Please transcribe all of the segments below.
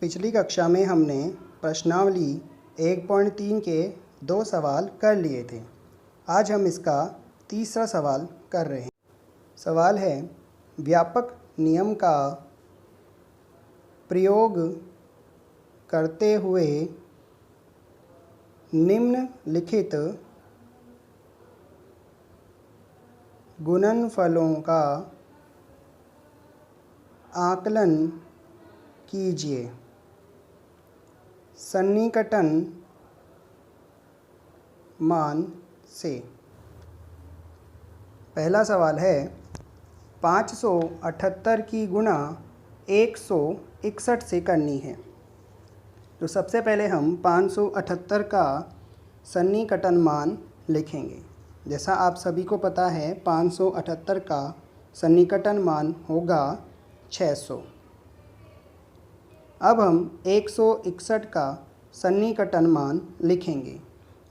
पिछली कक्षा में हमने प्रश्नावली 1.3 के 2 सवाल कर लिए थे। आज हम इसका तीसरा सवाल कर रहे हैं। सवाल है, व्यापक नियम का प्रयोग करते हुए निम्नलिखित गुणनफलों का आकलन कीजिए। सन्निकटन मान से। पहला सवाल है, 578 की गुणा 161 से करनी है। तो सबसे पहले हम 578 का सन्निकटन मान लिखेंगे। जैसा आप सभी को पता है, 578 का सन्निकटन मान होगा 600। अब हम 161 का सन्निकटन मान लिखेंगे।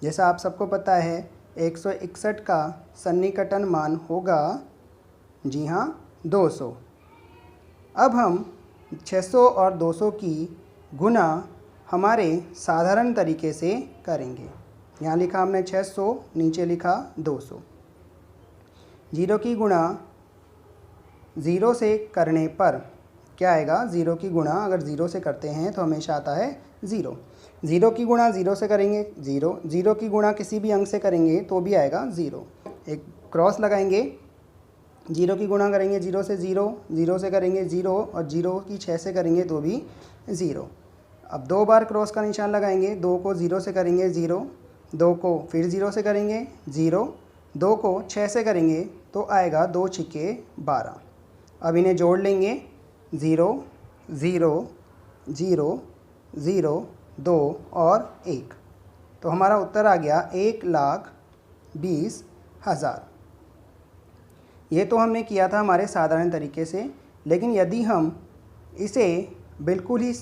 जैसा आप सबको पता है, 161 का सन्निकटन मान होगा, जी हाँ, 200। अब हम 600 और 200 की गुणा हमारे साधारण तरीके से करेंगे। यहाँ लिखा हमने 600, नीचे लिखा 200। 0 की गुणा 0 से करने पर क्या आएगा? 0 की गुणा अगर 0 से करते हैं तो हमेशा आता है 0। 0 की गुणा 0 से करेंगे 0, 0 की गुणा किसी भी अंक से करेंगे तो भी आएगा 0। एक क्रॉस लगाएंगे, 0 की गुणा करेंगे 0 से 0, 0 से करेंगे 0 और 0 की 6 से करेंगे तो भी 0। अब 2 बार क्रॉस का निशान लगाएंगे, 2 को 0 से करेंगे 0, 2 को फिर 0 से करेंगे 0, 2 को 6 से करेंगे तो आएगा 2 छिक्के 12। अब इन्हें जोड़ लेंगे, 0 0 0 0 2 और 1। तो हमारा उत्तर आ गया 1,20,000। ये तो हमने किया था हमारे साधारण तरीके से, लेकिन यदि हम इसे बिल्कुल ही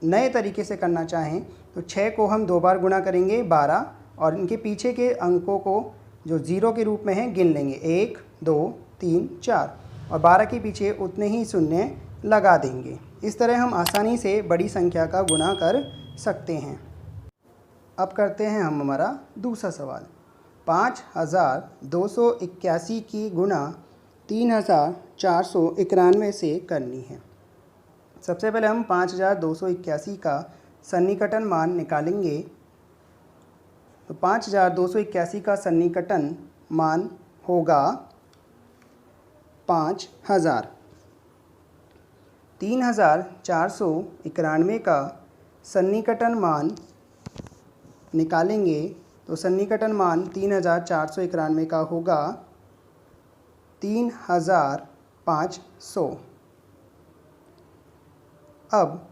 नए तरीके से करना चाहें तो 6 को हम 2 बार गुणा करेंगे 12 और इनके पीछे के अंकों को जो 0 के रूप में हैं गिन लेंगे, 1 2 3 4 और 12 के पीछे उतने ही शून्य लगा देंगे। इस तरह हम आसानी से बड़ी संख्या का गुणा कर सकते हैं। अब करते हैं हम हमारा दूसरा सवाल। 5281 की गुणा 3491 से करनी है। सबसे पहले हम 5281 का सन्निकटन मान निकालेंगे। तो 5281 का सन्निकटन मान होगा 5000। 3491 का सन्निकटन मान निकालेंगे तो सन्निकटन मान 3491 का होगा 3500। अब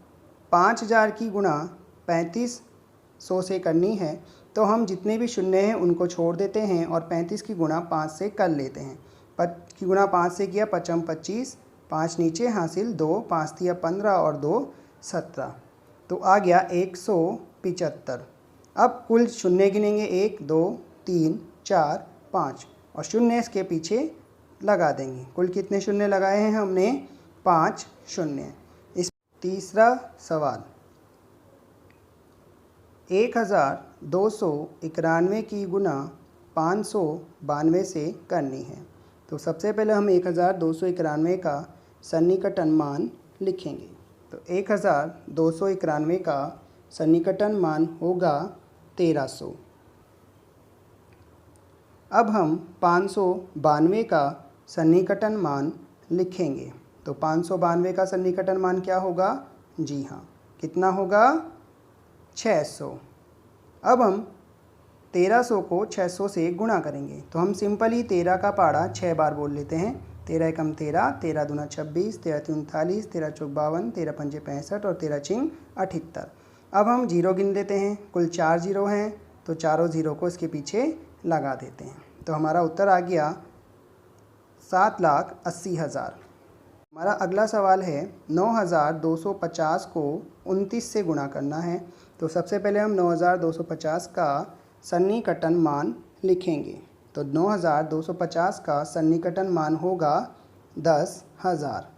5000 की गुणा 3500 से करनी है तो हम जितने भी शून्य हैं उनको छोड़ देते हैं और 35 की गुणा 5 से कर लेते हैं। 5 की गुणा 5 से किया 5 25, 5 नीचे हासिल 2, 5 दिया 15 और 2 17। तो आ गया 175। अब कुल शून्य गिनेंगे, 1 2 3 4 5 और शून्य इसके पीछे लगा देंगे। कुल कितने शून्य लगाए हैं हमने? 5 शून्य। इस तीसरा सवाल, 1291 की गुणा 592 से करनी है। तो सबसे पहले हम 1291 का सन्निकटन मान लिखेंगे। तो 1291 का सन्निकटन मान होगा 1300। अब हम 592 का सन्निकटन मान लिखेंगे। तो 592 का सन्निकटन मान क्या होगा? जी हाँ, कितना होगा? 600। अब हम 1300 को 600 से गुणा करेंगे। तो हम सिंपली 13 का पाड़ा 6 बार बोल लेते हैं। 13 एकम 13, 13 दूना 26, 13 तीन 39, 13 चौक 52, 13 पंजे 65 और 13 छिंग 78। अब हम 0 गिन लेते हैं। कुल 4 0 हैं तो चारों 0 को इसके पीछे लगा देते हैं। तो हमारा उत्तर आ गया 7,80,000। हमारा अगला सवाल है, 9250 को 29 से गुणा करना है। तो सबसे पहले हम 9250 का सन्निकटन मान लिखेंगे। तो 9250 का सन्निकटन मान होगा 10,000।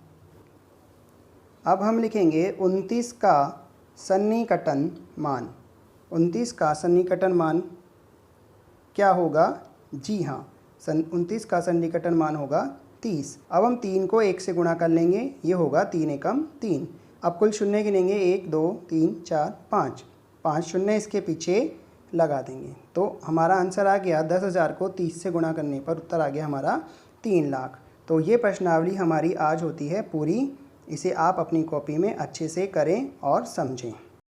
अब हम लिखेंगे 29 का सन्निकटन मान। 29 का सन्निकटन मान क्या होगा? जी हाँ, 29 का सन्निकटन मान होगा 30। अब हम 3 को 1 से गुणा कर लेंगे, ये होगा 3 एकम 3। अब कुल शून्य गिनेंगे, 1 2 3 4 5, 5 शून्य इसके पीछे लगा देंगे तो हमारा आंसर आ गया 10,000 को 30 से गुणा करने पर उत्तर आ गया हमारा 3 लाख। तो ये प्रश्नावली हमारी आज होती है पूरी। इसे आप अपनी कॉपी में अच्छे से करें और समझें।